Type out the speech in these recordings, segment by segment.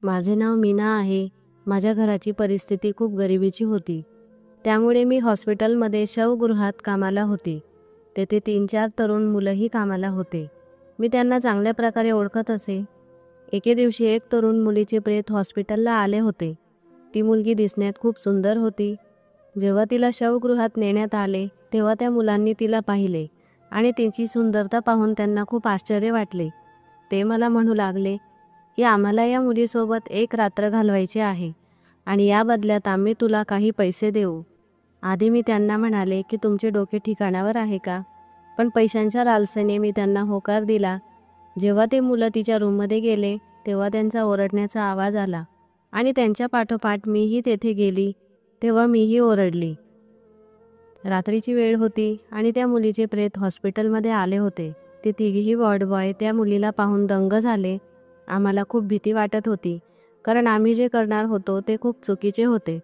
माझे नाव मीना आहे. माझ्या घराची परिस्थिती खूप गरिबीची होती. त्यामुळे मी हॉस्पिटलमध्ये शवगृहात कामाला होते. तेथे 3-4 तरुण मुलंही कामाला होते. मी त्यांना चांगल्या प्रकारे ओळखत असे. एके दिवशी एक तरुण मुलीचे प्रेत हॉस्पिटलला आले होते. ती मुलगी दिसण्यात खूप सुंदर होती. जेव्हा तिला शवगृहात नेण्यात आले तेव्हा त्या मुलांनी तिला पाहिले आणि तिची सुंदरता पाहून त्यांना खूप आश्चर्य वाटले. ते मला म्हणू लागले की आम्हाला या मुलीसोबत एक रात्र घालवायची आहे आणि या बदल्यात आम्ही तुला काही पैसे देऊ. आधी मी त्यांना म्हणाले की तुमचे डोके ठिकाणावर आहे का, पण पैशांच्या लालसेने मी त्यांना होकार दिला. जेव्हा ते मुलं तिच्या रूममध्ये गेले तेव्हा त्यांचा ओरडण्याचा आवाज आला आणि त्यांच्या पाठोपाठ मीही तेथे गेली तेव्हा मीही ओरडली. रात्रीची वेळ होती आणि त्या मुलीचे प्रेत हॉस्पिटलमध्ये आले होते. ते तिघेही वॉर्ड बॉय त्या मुलीला पाहून दंग झाले. आम्हाला खूप भीती वाटत होती, कारण आम्ही जे करणार होतो ते खूप चुकीचे होते.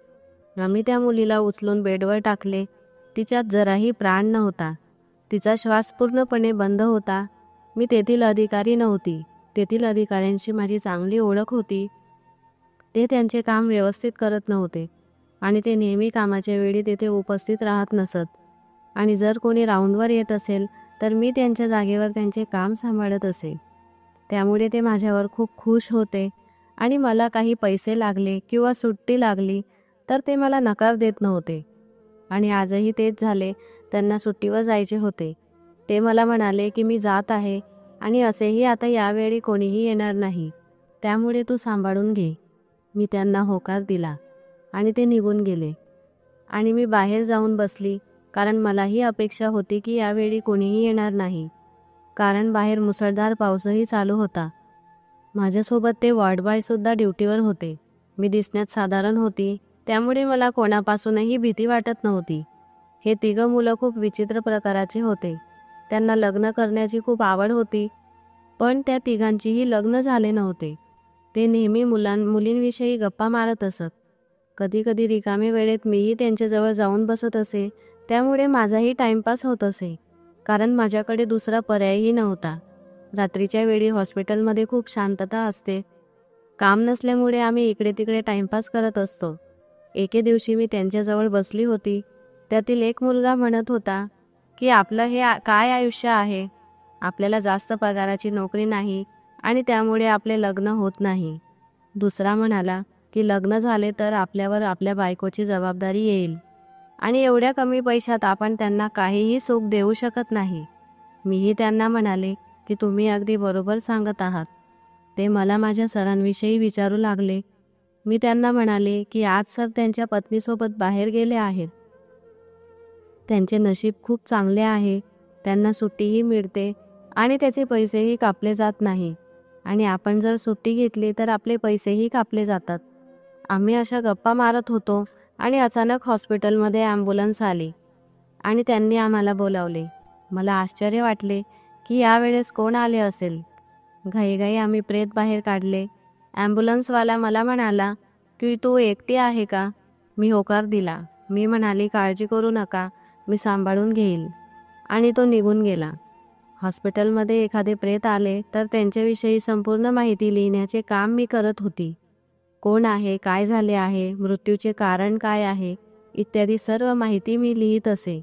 आम्ही त्या मुलीला उचलून बेडवर टाकले. तिच्यात जराही प्राण नव्हता. तिचा श्वास पूर्णपणे बंद होता. मी तेथील अधिकारी नव्हती. तेथील अधिकाऱ्यांशी माझी चांगली ओळख होती. ते त्यांचे काम व्यवस्थित करत नव्हते आणि ते नेहमी कामाच्या वेळी तेथे उपस्थित राहत नसत. आणि जर कोणी राऊंडवर येत असेल तर मी त्यांच्या जागेवर त्यांचे काम सांभाळत असे. त्यामुळे ते माझ्यावर खूप खुश होते आणि मला काही पैसे लागले किंवा सुट्टी लागली तर ते मला नकार देत नव्हते. आणि आजही तेच झाले. त्यांना सुट्टीवर जायचे होते. ते मला म्हणाले की मी जात आहे आणि असेही आता यावेळी कोणीही येणार नाही, त्यामुळे तू सांभाळून घे. मी त्यांना होकार दिला आणि ते निघून गेले. आणि मी बाहेर जाऊन बसली, कारण मलाही अपेक्षा होती की यावेळी कोणीही येणार नाही, कारण बाहेर मुसळधार पाऊसही चालू होता. माझ्यासोबत ते वॉर्डबॉयसुद्धा ड्युटीवर होते. मी दिसण्यात साधारण होती, त्यामुळे मला कोणापासूनही भीती वाटत नव्हती. हे तिघं मुलं खूप विचित्र प्रकाराचे होते. त्यांना लग्न करण्याची खूप आवड होती, पण त्या तिघांचीही लग्न झाले नव्हते. ते नेहमी मुलींविषयी गप्पा मारत असत. कधीकधी रिकामे वेळेत मीही त्यांच्याजवळ जाऊन बसत असे. त्यामुळे माझाही टाइमपास होत असे, कारण माझ्याकडे दुसरा पर्यायही नव्हता. रात्रीच्या वेळी हॉस्पिटलमध्ये खूप शांतता असते. काम नसल्यामुळे आम्ही इकडे तिकडे टाइमपास करत असतो. एके दिवशी मी त्यांच्याजवळ बसली होती. त्यातील एक मुलगा म्हणत होता की आपलं हे काय आयुष्य आहे, आपल्याला जास्त पगाराची नोकरी नाही आणि त्यामुळे आपले लग्न होत नाही. दुसरा म्हणाला की लग्न झाले तर आपल्यावर आपल्या बायकोची जबाबदारी येईल आणि एवढ्या कमी पैशात आपण त्यांना काहीही सुख देऊ शकत नाही. मीही त्यांना म्हणाले की तुम्ही अगदी बरोबर सांगत आहात. ते मला माझ्या सरांविषयी विचारू लागले. मी त्यांना म्हणाले की आज सर त्यांच्या पत्नीसोबत बाहेर गेले आहेत. त्यांचे नशीब खूप चांगले आहे. त्यांना सुट्टीही मिळते आणि त्याचे पैसेही कापले जात नाही, आणि आपण जर सुट्टी घेतली तर आपले पैसेही कापले जातात. आम्ही अशा गप्पा मारत होतो आणि अचानक हॉस्पिटलमध्ये ॲम्ब्युलन्स आली आणि त्यांनी आम्हाला बोलावले. मला आश्चर्य वाटले की यावेळेस कोण आले असेल. घाईघाई आम्ही प्रेत बाहेर काढले. ॲम्ब्युलन्सवाला मला म्हणाला की तू एकटी आहे का. मी होकार दिला. मी म्हणाली काळजी करू नका, मी सांभाळून घेईल, आणि तो निघून गेला. हॉस्पिटलमध्ये एखादे प्रेत आले तर त्यांच्याविषयी संपूर्ण माहिती लिहिण्याचे काम मी करत होती. कोण आहे, काय झाले आहे, मृत्यूचे कारण काय आहे इत्यादी सर्व माहिती मी लिहित असे.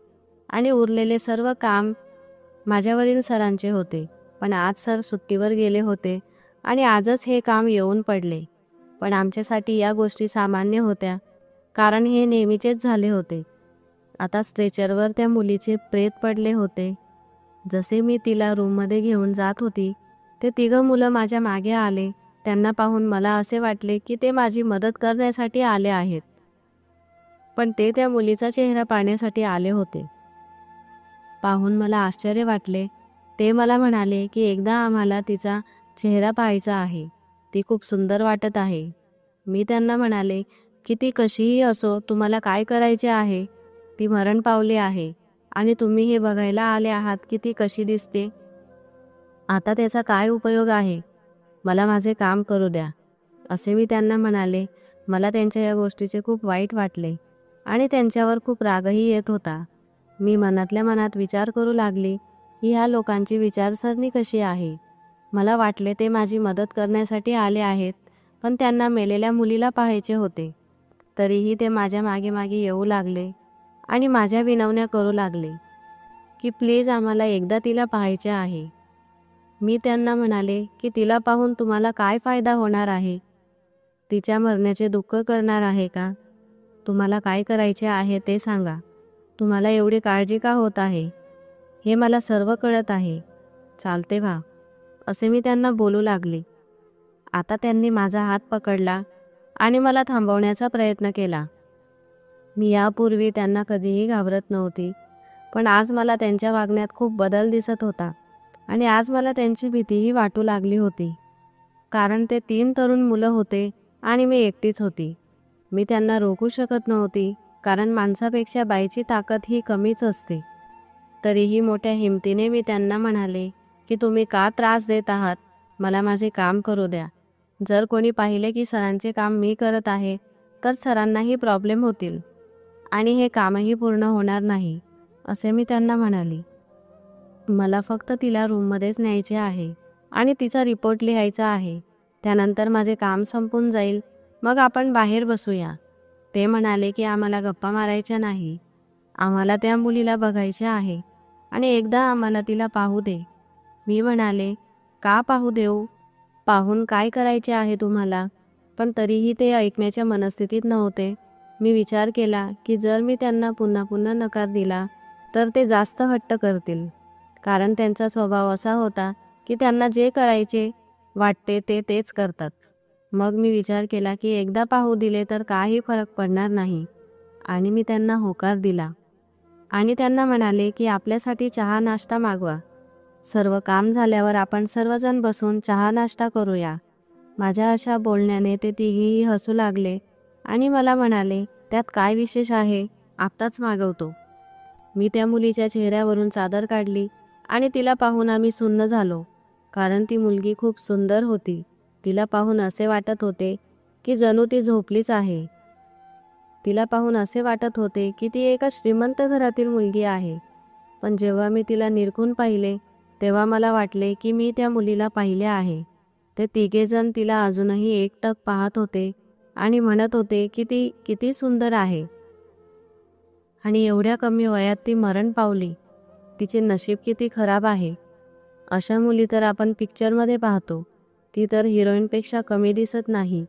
आणि उरलेले सर्व काम माझ्यावरील सरांचे होते. पण आज सर सुट्टीवर गेले होते आणि आजच हे काम येऊन पडले. पण आमच्यासाठी या गोष्टी सामान्य होत्या, कारण हे नेहमीचेच झाले होते. आता स्ट्रेचरवर त्या मुलीचे प्रेत पडले होते. जसे मी तिला रूममध्ये घेऊन जात होती ते तिघं मुलं माझ्या मागे आले. त्यांना पाहून मला असे वाटले की ते माझी मदत करण्यासाठी आले आहेत, पण ते त्या मुलीचा चेहरा पाहण्यासाठी आले होते. पाहून मला आश्चर्य वाटले. ते मला म्हणाले की एकदा आम्हाला तिचा चेहरा पाहायचा आहे, ती खूप सुंदर वाटत आहे. मी त्यांना म्हणाले की ती कशीही असो, तुम्हाला काय करायचे आहे. ती मरण पावली आहे आणि तुम्ही हे बघायला आले आहात की ती कशी दिसते. आता त्याचा काय उपयोग आहे. मला माझे काम करू द्या, असे मी त्यांना म्हणाले. मला त्यांच्या या गोष्टीचे खूप वाईट वाटले आणि त्यांच्यावर खूप रागही येत होता. मी मनातल्या मनात विचार करू लागली की ह्या लोकांची विचारसरणी कशी आहे. मला वाटले ते माझी मदत करण्यासाठी आले आहेत, पण त्यांना मेलेल्या मुलीला पाहायचे होते. तरीही ते माझ्या मागे मागे येऊ लागले आणि माझ्या विनवण्या करू लागले की प्लीज आम्हाला एकदा तिला पाहायचे आहे. मी त्यांना म्हणाले की तिला पाहून तुम्हाला काय फायदा होणार आहे? तिच्या मरण्याचे दुःख करणार आहे का? तुम्हाला काय करायचे आहे ते सांगा. तुम्हाला एवढी काळजी का होत आहे? हे मला सर्व कळत आहे. चालते व्हा, असे मी त्यांना बोलू लागले. आता त्यांनी माझा हात पकडला आणि मला थांबवण्याचा प्रयत्न केला. मी यापूर्वी त्यांना कधीही घाबरत नव्हती, पण आज मला त्यांच्या वागण्यात खूप बदल दिसत होता आणि आज मला त्यांची भीतीही वाटू लागली होती. कारण ते 3 तरुण मुलं होते आणि मी एकटीच होती. मी त्यांना रोखू शकत नव्हती, कारण माणसापेक्षा बाईची ताकद ही कमीच असते. तरीही मोठ्या हिमतीने मी त्यांना म्हणाले की तुम्ही का त्रास देत आहात? मला माझे काम करू द्या. जर कोणी पाहिले की सरांचे काम मी करत आहे तर सरांनाही प्रॉब्लेम होतील आणि हे कामही पूर्ण होणार नाही, असे मी त्यांना म्हणाले. मला फक्त तिला रूममध्येच न्यायचे आहे आणि तिचा रिपोर्ट लिहायचा आहे. त्यानंतर माझे काम संपून जाईल, मग आपण बाहेर बसूया. ते म्हणाले की आम्हाला गप्पा मारायच्या नाही, आम्हाला त्या मुलीला बघायचे आहे आणि एकदा आम्हाला तिला पाहू दे. मी म्हणाले, का पाहू देऊ? पाहून काय करायचे आहे तुम्हाला? पण तरीही ते ऐकण्याच्या मनस्थितीत नव्हते. मी विचार केला की जर मी त्यांना पुन्हा पुन्हा नकार दिला तर ते जास्त हट्ट करतील, कारण त्यांचा स्वभाव असा होता की त्यांना जे करायचे वाटते ते तेच करतात. मग मी विचार केला की एकदा पाहू दिले तर काही फरक पडणार नाही आणि मी त्यांना होकार दिला आणि त्यांना म्हणाले की आपल्यासाठी चहा नाश्ता मागवा. सर्व काम झाल्यावर आपण सर्वजण बसून चहा नाश्ता करूया. माझ्या अशा बोलण्याने ते तिघेही हसू लागले आणि मला म्हणाले, त्यात काय विशेष आहे, आत्ताच मागवतो. मी त्या मुलीच्या चेहऱ्यावरून चादर काढली आणि तिला पाहून आम्ही सुन्न झालो, कारण ती मुलगी खूप सुंदर होती. तिला पाहून असे वाटत होते की जणू ती झोपलीच आहे. तिला पाहून असे वाटत होते की ती एका श्रीमंत घरातील मुलगी आहे. पण जेव्हा मी तिला निरखून पाहिले तेव्हा मला वाटले की मी त्या मुलीला पाहिले आहे. ते तिघेजण तिला अजूनही एकटक पाहत होते आणि म्हणत होते की ती किती सुंदर आहे आणि एवढ्या कमी वयात ती मरण पावली. तिचे नशीब किती खराब आहे. अशा मुली तर आपण पिक्चरमध्ये पाहतो, ती तर हिरोईनपेक्षा कमी दिसत नाही.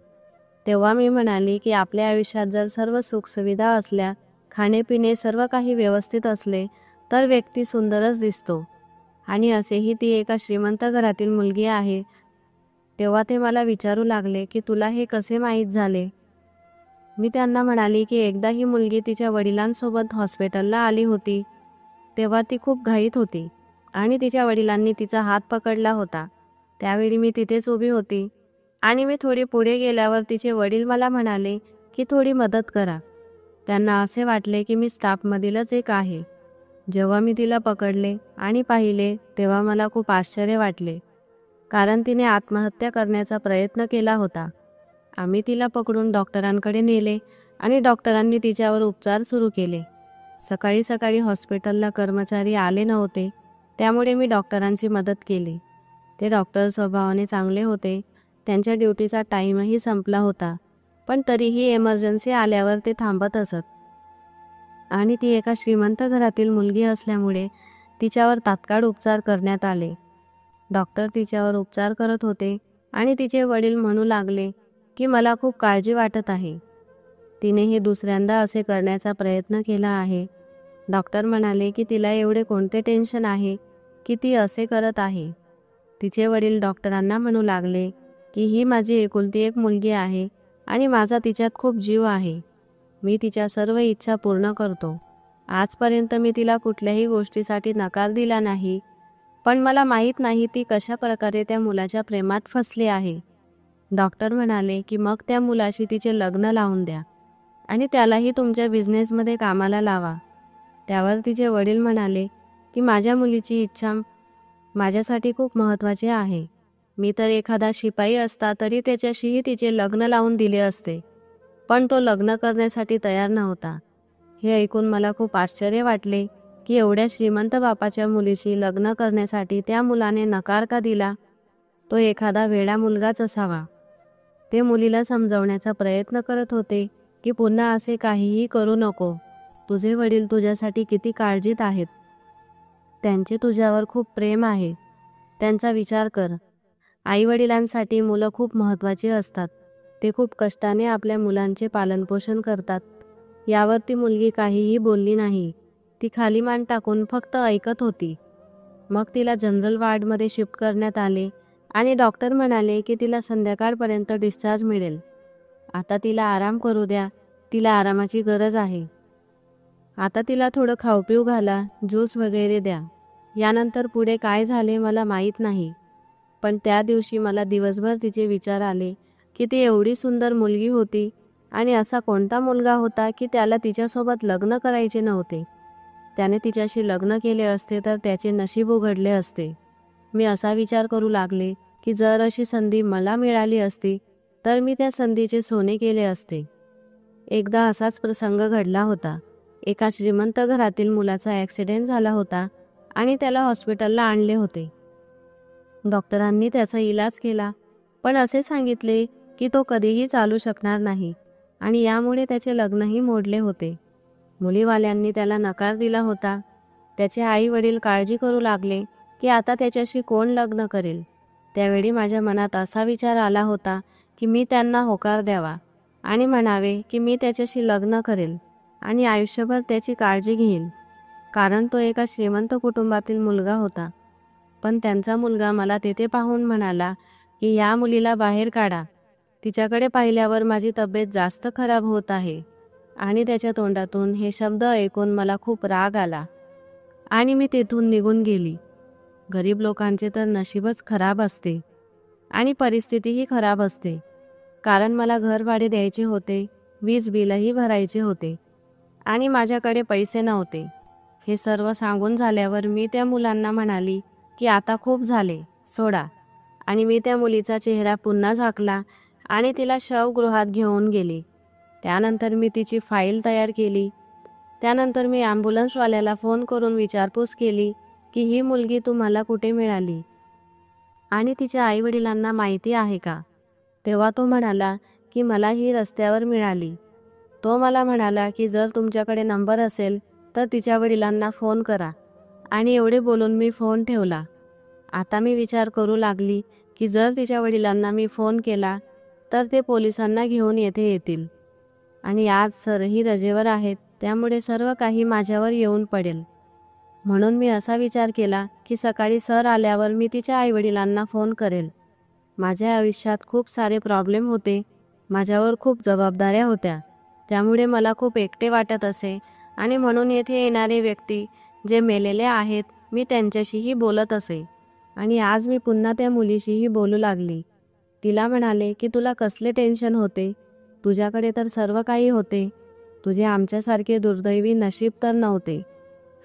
तेव्हा मी म्हणाली की आपल्या आयुष्यात जर सर्व सुखसुविधा असल्या, खाणेपिणे सर्व काही व्यवस्थित असले तर व्यक्ती सुंदरच दिसतो आणि असेही ती एका श्रीमंत घरातील मुलगी आहे. तेव्हा ते मला विचारू लागले की तुला हे कसे माहीत झाले? मी त्यांना म्हणाली की एकदा ही मुलगी तिच्या वडिलांसोबत हॉस्पिटलला आली होती. तेव्हा ती खूप घाईत होती आणि तिच्या वडिलांनी तिचा हात पकडला होता. त्यावेळी मी तिथेच उभी होती आणि मी थोडी पुढे गेल्यावर तिचे वडील मला म्हणाले की थोडी मदत करा. त्यांना असे वाटले की मी स्टाफमधीलच एक आहे. जेव्हा मी तिला पकडले आणि पाहिले तेव्हा मला खूप आश्चर्य वाटले, कारण तिने आत्महत्या करण्याचा प्रयत्न केला होता. आम्ही तिला पकडून डॉक्टरांकडे नेले आणि डॉक्टरांनी तिच्यावर उपचार सुरू केले. सकाळी सकाळी हॉस्पिटलला कर्मचारी आले नव्हते, त्यामुळे मी डॉक्टरांची मदत केली. ते डॉक्टर स्वभावाने चांगले होते. त्यांच्या ड्युटीचा टाईमही संपला होता, पण तरीही इमर्जन्सी आल्यावर ते थांबत असत आणि ती एका श्रीमंत घरातील मुलगी असल्यामुळे तिच्यावर तात्काळ उपचार करण्यात आले. डॉक्टर तिच्यावर उपचार करत होते आणि तिचे वडील म्हणू लागले की मला खूप काळजी वाटत आहे. तिने हे दुसऱ्यांदा असे करण्याचा प्रयत्न केला आहे. डॉक्टर म्हणाले की तिला एवढे कोणते टेन्शन आहे की ती असे करत आहे. तिचे वडील डॉक्टरांना म्हणू लागले की ही माझी एकुलती एक मुलगी आहे आणि माझा तिच्यात खूप जीव आहे. मी तिच्या सर्व इच्छा पूर्ण करतो. आजपर्यंत मी तिला कुठल्याही गोष्टीसाठी नकार दिला नाही, पण मला माहीत नाही ती कशा प्रकारे त्या मुलाच्या प्रेमात फसली आहे. डॉक्टर म्हणाले की मग त्या मुलाशी तिचे लग्न लावून द्या आणि त्यालाही तुमच्या बिझनेसमध्ये कामाला लावा. त्यावर तिचे वडील म्हणाले की माझ्या मुलीची इच्छा माझ्यासाठी खूप महत्त्वाची आहे. मी तर एखादा शिपाई असता तरी त्याच्याशीही तिचे लग्न लावून दिले असते, पण तो लग्न करण्यासाठी तयार नव्हता. हे ऐकून मला खूप आश्चर्य वाटले की एवढ्या श्रीमंत बापाच्या मुलीशी लग्न करण्यासाठी त्या मुलाने नकार का दिला? तो एखादा वेडा मुलगाच असावा. ते मुलीला समजावण्याचा प्रयत्न करत होते की पुन्हा असे काहीही करू नको. तुझे वडील तुझ्यासाठी किती काळजीत आहेत. त्यांचे तुझ्यावर खूप प्रेम आहे. त्यांचा विचार कर. आईवडिलांसाठी मुलं खूप महत्त्वाची असतात. ते खूप कष्टाने आपल्या मुलांचे पालनपोषण करतात. यावर ती मुलगी काहीही बोलली नाही. ती खाली मान टाकून फक्त ऐकत होती. मग तिला जनरल वॉर्डमध्ये शिफ्ट करण्यात आले आणि डॉक्टर म्हणाले की तिला संध्याकाळपर्यंत डिस्चार्ज मिळेल. आता तिला आराम करू द्या. तिला आरामाची गरज आहे. आता तिला थोडं खाऊपिऊ घाला, ज्यूस वगैरे द्या. यानंतर पुढे काय झाले मला माहीत नाही. पण त्या दिवशी मला दिवसभर तिचे विचार आले की ती एवढी सुंदर मुलगी होती आणि असा कोणता मुलगा होता की त्याला तिच्यासोबत लग्न करायचे नव्हते. त्याने तिच्याशी लग्न केले असते तर त्याचे नशीब उघडले असते. मी असा विचार करू लागले की जर अशी संधी मला मिळाली असती तर मी त्या संधीचे सोने केले असते. एकदा असाच प्रसंग घडला होता. एका श्रीमंत घरातील मुलाचा ॲक्सिडेंट झाला होता आणि त्याला हॉस्पिटलला आणले होते. डॉक्टरांनी त्याचा इलाज केला, पण असे सांगितले की तो कधीही चालू शकणार नाही आणि यामुळे त्याचे लग्नही मोडले होते. मुलीवाल्यांनी त्याला नकार दिला होता. त्याचे आई वडील काळजी करू लागले की आता त्याच्याशी कोण लग्न करेल. त्यावेळी माझ्या मनात असा विचार आला होता की मी त्यांना होकार द्यावा आणि म्हणावे की मी त्याच्याशी लग्न करेल आणि आयुष्यभर त्याची काळजी घेईन. कारण तो एका श्रीमंत कुटुंबातील मुलगा होता. पण त्यांचा मुलगा मला तेथे पाहून म्हणाला की या मुलीला बाहेर काढा. तिच्याकडे पाहिल्यावर माझी तब्येत जास्त खराब होत आहे. आणि त्याच्या तोंडातून हे शब्द ऐकून मला खूप राग आला आणि मी तेथून निघून गेली. गरीब लोकांचे तर नशीबच खराब असते आणि परिस्थितीही खराब असते. कारण मला घर भाडे द्यायचे होते, वीज बिलही भरायचे होते आणि माझ्याकडे पैसे नव्हते. हे सर्व सांगून झाल्यावर मी त्या मुलांना म्हणाली की आता खूप झाले, सोडा. आणि मी त्या मुलीचा चेहरा पुन्हा झाकला आणि तिला शवगृहात घेऊन गेली. त्यानंतर मी तिची फाईल तयार केली. त्यानंतर मी ॲम्ब्युलन्सवाल्याला फोन करून विचारपूस केली की ही मुलगी तुम्हाला कुठे मिळाली आणि तिच्या आईवडिलांना माहिती आहे का. तेव्हा तो म्हणाला की मला ही रस्त्यावर मिळाली. तो मला म्हणाला की जर तुमच्याकडे नंबर असेल तर तिच्या वडिलांना फोन करा. आणि एवढे बोलून मी फोन ठेवला. आता मी विचार करू लागली की जर तिच्या वडिलांना मी फोन केला तर ते पोलिसांना घेऊन येथे येतील आणि आज सरही रजेवर आहेत, त्यामुळे सर्व काही माझ्यावर येऊन पडेल. म्हणून मी असा विचार केला की सकाळी सर आल्यावर मी तिच्या आईवडिलांना फोन करेल. माझ्या आयुष्यात खूप सारे प्रॉब्लेम होते. माझ्यावर खूप जबाबदाऱ्या होत्या. त्यामुळे मला खूप एकटे वाटत असे आणि म्हणून येथे येणारे व्यक्ती जे मेलेले आहेत मी त्यांच्याशीही बोलत असे. आणि आज मी पुन्हा त्या मुलीशीही बोलू लागली. तिला म्हणाले की तुला कसले टेन्शन होते. तुझ्याकडे तर सर्व काही होते. तुझे आमच्यासारखे दुर्दैवी नशीब तर नव्हते.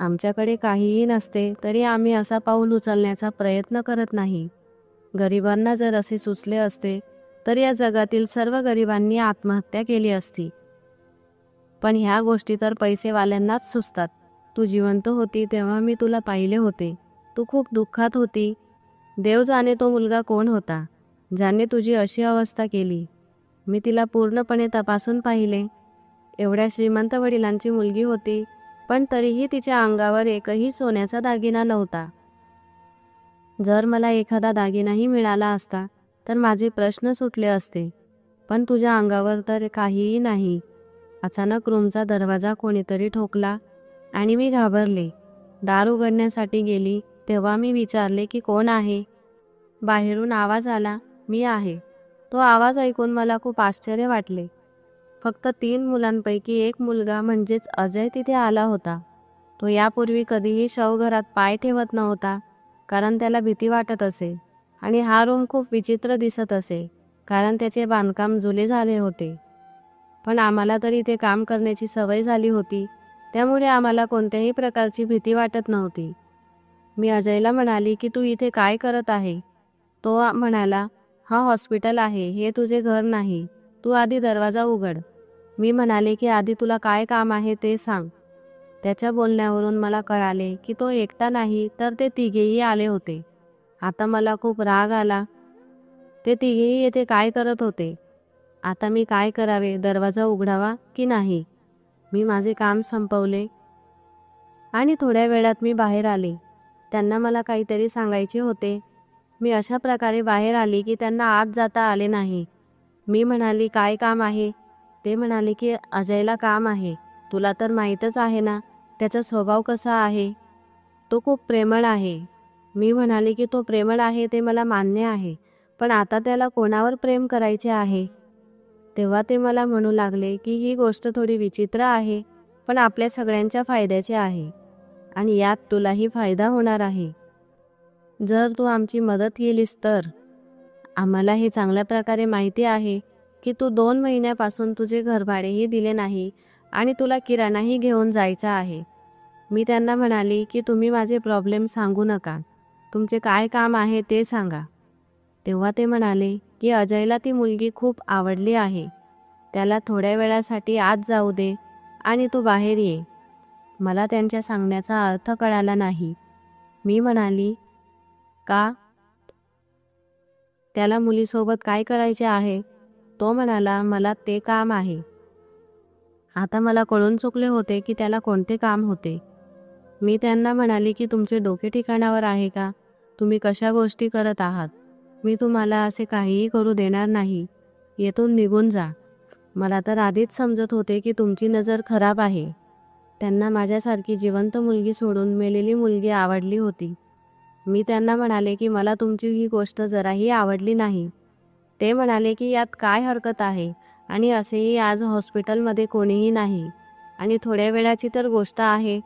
आमच्याकडे काहीही नसते तरी आम्ही असा पाऊल उचलण्याचा प्रयत्न करत नाही. गरिबांना जर असे सुचले असते तर या जगातील सर्व गरिबांनी आत्महत्या केली असती. पण ह्या गोष्टी तर पैसेवाल्यांनाच सुचतात. तू जिवंत होती तेव्हा मी तुला पाहिले होते. तू खूप दुःखात होती. देव जाणे तो मुलगा कोण होता ज्याने तुझी अशी अवस्था केली. मी तिला पूर्णपणे तपासून पाहिले. एवढ्या श्रीमंत वडिलांची मुलगी होती, पण तरीही तिच्या अंगावर एकही सोन्याचा दागिना नव्हता. जर मला एखादा दागिनाही मिळाला असता तर माझे प्रश्न सुटले असते. पण तुझ्या अंगावर तर काहीही नाही. अचानक रूमचा दरवाजा कोणीतरी ठोकला आणि मी घाबरले. दार उघडण्यासाठी गेली तेव्हा मी विचारले की कोण आहे. बाहेरून आवाज आला, मी आहे. तो आवाज ऐकून मला खूप आश्चर्य वाटले. फक्त 3 मुलांपैकी एक मुलगा म्हणजेच अजय तिथे आला होता. तो यापूर्वी कधीही शवघरात पाय ठेवत नव्हता, कारण त्याला भीती वाटत असे आणि हा रूम खूप विचित्र दिसत असे, कारण त्याचे बांधकाम जुने झाले होते. पण आम्हाला तर इथे काम करण्याची सवय झाली होती, त्यामुळे आम्हाला कोणत्याही प्रकारची भीती वाटत नव्हती. मी अजयला म्हणाली की तू इथे काय करत आहे. तो म्हणाला, हा हॉस्पिटल आहे, हे तुझे घर नाही. तू आधी दरवाजा उघड. मी म्हणाले की आधी तुला काय काम आहे ते सांग. त्याच्या बोलण्यावरून मला कळाले की तो एकटा नाही तर ते तिघेही आले होते. आता मला खूप राग आला. ते तिघेही येथे काय करत होते. आता मी काय करावे, दरवाजा उघडावा की नाही? मी माझे काम संपवले आणि थोड्या वेळात मी बाहेर आले. त्यांना मला काहीतरी सांगायचे होते. मी अशा प्रकारे बाहेर आली की त्यांना आत जाता आले नाही. मी म्हणाली, काय काम आहे? ते म्हणाले की अजयला काम आहे. तुला तर माहीतच आहे ना त्याचा स्वभाव कसा आहे. तो खूप प्रेमळ आहे. मी म्हणाले की तो प्रेमळ आहे ते मला मान्य आहे, पण आता त्याला कोणावर प्रेम करायचे आहे? तेव्हा ते मला म्हणू लागले की ही गोष्ट थोडी विचित्र आहे, पण आपल्या सगळ्यांच्या फायद्याची आहे आणि यात तुलाही फायदा होणार आहे. जर तू आमची मदत केलीस तर. आम्हाला हे चांगल्या प्रकारे माहिती आहे की तू 2 महिन्यापासून तुझे घरभाडेही दिले नाही आणि तुला किराणाही घेऊन जायचा आहे. मी त्यांना म्हणाली की तुम्ही माझे प्रॉब्लेम सांगू नका. तुमचे काय काम आहे ते सांगा. तेव्हा ते म्हणाले की अजयला ती मुलगी खूप आवडली आहे. त्याला थोड्या वेळासाठी आत जाऊ दे आणि तू बाहेर ये. मला त्यांच्या सांगण्याचा अर्थ कळाला नाही. मी म्हणाली, का? त्याला मुलीसोबत काय करायचे आहे? तो म्हणाला, मला ते काम आहे. आता मला कळून चुकले होते की त्याला कोणते काम होते. मी त्यांना म्हणाली की तुमचे डोके ठिकाणावर आहे का? तुम्ही कशा गोष्टी करत आहात? मी तुम्हाला असे काहीही करू देणार नाही. येथून निघून जा. मला तर आधीच समजत होते की तुमची नजर खराब आहे. त्यांना माझ्यासारखी जिवंत मुलगी सोडून मेलेली मुलगी आवडली होती. मी त्यांना म्हणाले की मला तुमची ही गोष्ट जराही आवडली नाही. ते म्हणाले की यात काय हरकत आहे आणि असेही आज हॉस्पिटलमध्ये कोणीही नाही आणि थोड्या वेळाची तर गोष्ट आहे.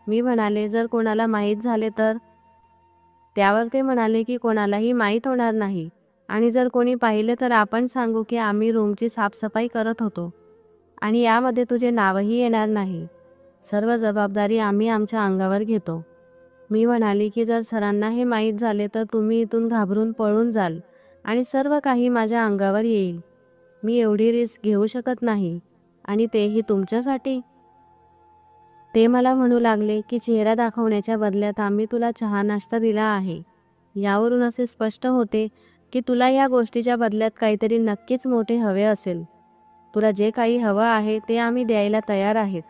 मी म्हणाले, जर कोणाला माहीत झाले तर? त्यावर ते म्हणाले की कोणालाही माहीत होणार नाही आणि जर कोणी पाहिले तर आपण सांगू की आम्ही रूमची साफसफाई करत होतो आणि यामध्ये तुझे नावही येणार नाही. सर्व जबाबदारी आम्ही आमच्या अंगावर घेतो. मी म्हणाली की जर सरांना हे माहीत झाले तर तुम्ही इथून घाबरून पळून जाल आणि सर्व काही माझ्या अंगावर येईल. मी एवढी रिस्क घेऊ शकत नाही आणि तेही तुमच्यासाठी. ते मला म्हणू लागले की चेहरा दाखवण्याच्या बदल्यात आम्ही तुला चहा नाश्ता दिला आहे. यावरून असे स्पष्ट होते की तुला या गोष्टीच्या बदल्यात काहीतरी नक्कीच मोठे हवे असेल. तुला जे काही हवं आहे ते आम्ही द्यायला तयार आहेत.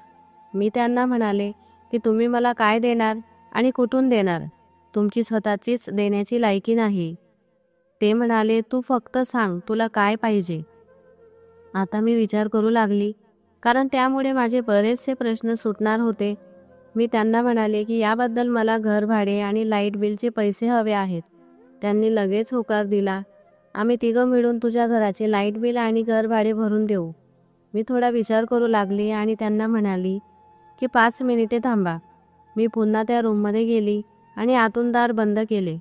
मी त्यांना म्हणाले की तुम्ही मला काय देणार आणि कुठून देणार? तुमची स्वतःचीच देण्याची लायकी नाही. ते म्हणाले, तू फक्त सांग तुला काय पाहिजे. आता मी विचार करू लागली, कारण त्यामुळे माझे बरेचसे प्रश्न सुटणार होते. मी त्यांना म्हणाले की याबद्दल मला घर भाडे आणि लाईट बिलचे पैसे हवे आहेत. त्यांनी लगेच होकार दिला. आम्ही तिघं मिळून तुझ्या घराचे लाईट बिल आणि घर भाडे भरून देऊ. मी थोडा विचार करू लागली आणि त्यांना म्हणाली की 5 मिनिटे थांबा. मी पुन्हा त्या रूममध्ये गेली आणि आतून दार बंद केले,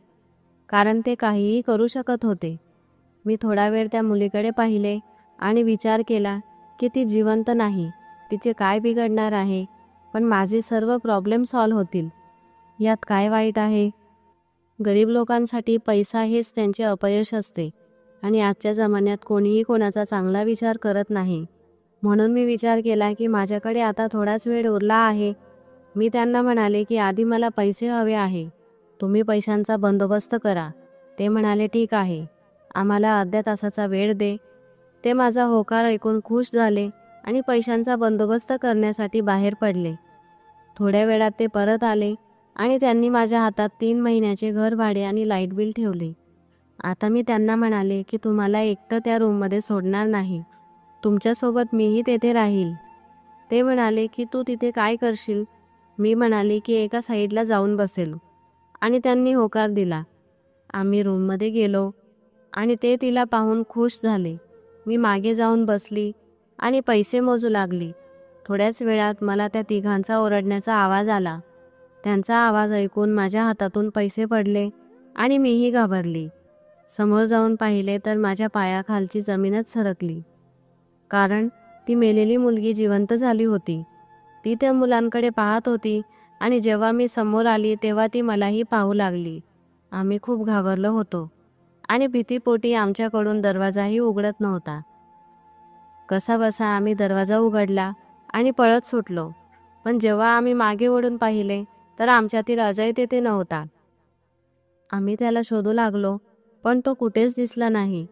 कारण ते काहीही करू शकत होते. मी थोडा वेळ त्या मुलीकडे पाहिले आणि विचार केला की ती जिवंत नाही, तिचे काय बिघडणार आहे, पण माझे सर्व प्रॉब्लेम सॉल्व्ह होतील. यात काय वाईट आहे? गरीब लोकांसाठी पैसा हेच त्यांचे अपयश असते आणि आजच्या जमान्यात कोणीही कोणाचा चांगला विचार करत नाही. म्हणून मी विचार केला की माझ्याकडे आता थोडाच वेळ उरला आहे. मी त्यांना म्हणाले की आधी मला पैसे हवे आहे. तुम्ही पैशांचा बंदोबस्त करा. ते म्हणाले, ठीक आहे, आम्हाला अर्ध्या तासाचा वेळ दे. ते माझा होकार ऐकून खुश झाले आणि पैशांचा बंदोबस्त करण्यासाठी बाहेर पडले. थोड्या वेळात ते परत आले आणि त्यांनी माझ्या हातात 3 महिन्याचे घर भाडे आणि लाईट बिल ठेवले. आता मी त्यांना म्हणाले की तुम्हाला एकटं त्या रूममध्ये सोडणार नाही. तुमच्यासोबत मीही तेथे राहील. ते म्हणाले की तू तिथे काय करशील? मी म्हणाले की एका साईडला जाऊन बसेल आणि त्यांनी होकार दिला. आम्ही रूममध्ये गेलो आणि ते तिला पाहून खुश झाले. मी मागे जाऊन बसली आणि पैसे मोजू लागली. थोड्याच वेळात मला त्या तिघांचा ओरडण्याचा आवाज आला. त्यांचा आवाज ऐकून माझ्या हातातून पैसे पडले आणि मीही घाबरली. समोर जाऊन पाहिले तर माझ्या पायाखालची जमीनच सरकली, कारण ती मेलेली मुलगी जिवंत झाली होती. ती त्या मुलांकडे पाहत होती आणि जेव्हा मी समोर आली तेव्हा ती मलाही पाहू लागली. आम्ही खूप घाबरलो होतो आणि भीतीपोटी आमच्याकडून दरवाजाही उघडत नव्हता. कसाबसा आम्ही दरवाजा उघडला आणि पळत सुटलो. पण जेव्हा आम्ही मागे वळून पाहिले तर आमच्यातील अजय तेथे नव्हता. आम्ही त्याला शोधू लागलो, पण तो कुठेच दिसला नाही.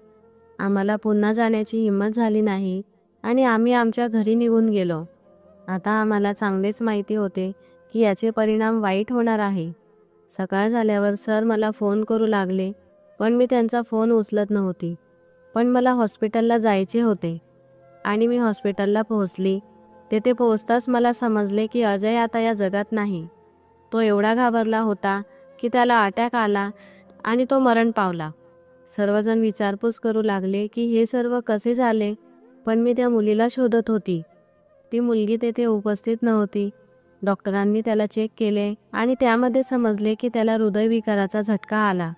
आम्हाला पुन्हा जाण्याची हिंमत झाली नाही आणि आम्ही आमच्या घरी निघून गेलो. आता आम्हाला चांगलेच माहिती होते की याचे परिणाम वाईट होणार आहे. सकाळ झाल्यावर सर मला फोन करू लागले, पण मी त्यांचा फोन उचलत नव्हती. पण मला हॉस्पिटलला जायचे होते आणि मी हॉस्पिटलला पोहोचली. तेथे पोहोचताच मला समजले की अजय आता या जगात नाही. तो एवढा घाबरला होता की त्याला अटॅक आला आणि तो मरण पावला. सर्वजण विचारपूस करू लागले की हे सर्व कसे झाले, पण मी त्या मुलीला शोधत होती. ती मुलगी तेथे उपस्थित नव्हती. डॉक्टरांनी त्याला चेक केले आणि त्यामध्ये समजले की त्याला हृदयविकाराचा झटका आला.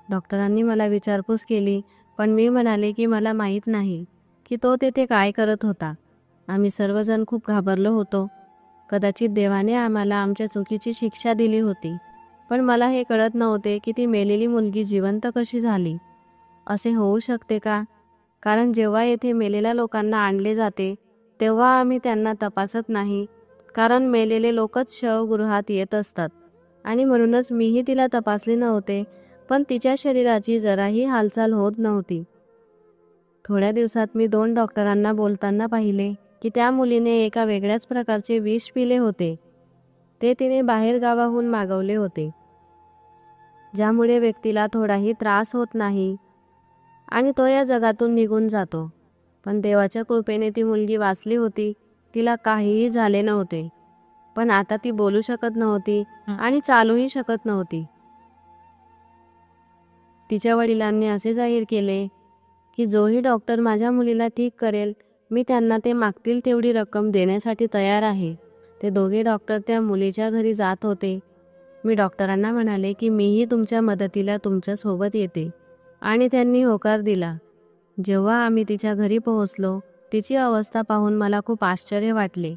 डॉक्टरांनी मला विचारपूस केली, पण मी म्हणाले की मला माहीत नाही की तो तेथे काय करत होता. आम्ही सर्वजण खूप घाबरलो होतो. कदाचित देवाने आम्हाला आमच्या चुकीची शिक्षा दिली होती, पण मला हे कळत नव्हते की ती मेलेली मुलगी जिवंत कशी झाली. असे होऊ शकते का? कारण जेव्हा येथे मेलेल्या लोकांना आणले जाते तेव्हा आम्ही त्यांना तपासत नाही, कारण मेलेले लोकच शवगृहात येत असतात आणि म्हणूनच मीही तिला तपासले नव्हते, पण तिच्या शरीराची जराही हालचाल होत नव्हती. थोड्या दिवसात मी 2 डॉक्टरांना बोलताना पाहिले की त्या मुलीने एका वेगळ्याच प्रकारचे विष पिले होते. ते तिने बाहेर गावाहून मागवले होते, ज्यामुळे व्यक्तीला थोडाही त्रास होत नाही आणि तो या जगातून निघून जातो. पण देवाच्या कृपेने ती मुलगी वाचली होती. तिला काहीही झाले नव्हते, पण आता ती बोलू शकत नव्हती आणि चालूही शकत नव्हती. तिच्या वडिलांनी असे जाहीर केले की जोही डॉक्टर माझ्या मुलीला ठीक करेल, मी त्यांना ते मागतील तेवढी रक्कम देण्यासाठी तयार आहे. ते दोघे डॉक्टर त्या मुलीच्या घरी जात होते. मी डॉक्टरांना म्हणाले की मीही तुमच्या मदतीला तुमच्या सोबत येते, आणि त्यांनी होकार दिला. जेव्हा आम्ही तिच्या घरी पोहोचलो, तिची अवस्था पाहून मला खूप आश्चर्य वाटले.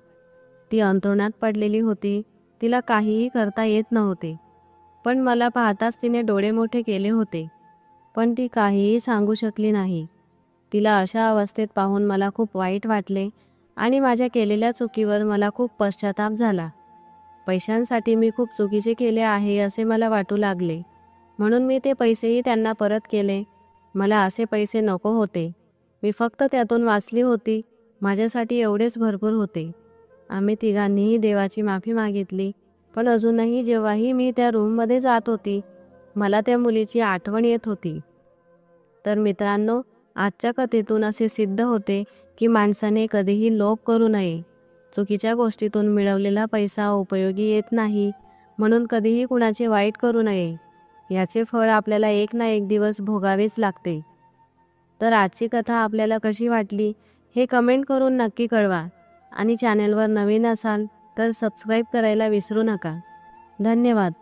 ती अंथरुणात पडलेली होती. तिला काहीही करता येत नव्हते, पण मला पाहताच तिने डोळे मोठे केले होते, पण ती काहीही सांगू शकली नाही. तिला अशा अवस्थेत पाहून मला खूप वाईट वाटले आणि माझ्या केलेल्या चुकीवर मला खूप पश्चाताप झाला. पैशांसाठी मी खूप चुकीचे केले आहे असे मला वाटू लागले, म्हणून मी ते पैसेही त्यांना परत केले. मला असे पैसे नको होते. मी फक्त त्यातून वाचली होती. माझ्यासाठी एवढेच भरपूर होते. आम्ही तिघांनीही देवाची माफी मागितली, पण अजूनही जेव्हाही मी त्या रूममध्ये जात होती, मला त्या मुलीची आठवण येत होती. तर मित्रांनो, आजच्या कथेतून असे सिद्ध होते की माणसाने कधीही लोभ करू नये. चुकीच्या गोष्टीतून मिळवलेला पैसा उपयोगी येत नाही, म्हणून कधीही कुणाचे वाईट करू नये. याचे फळ आपल्याला एक ना एक दिवस भोगावेच लागते. तर आजची कथा आपल्याला कशी वाटली हे कमेंट करून नक्की कळवा, आणि चॅनलवर नवीन असाल तर सबस्क्राईब करायला विसरू नका. धन्यवाद.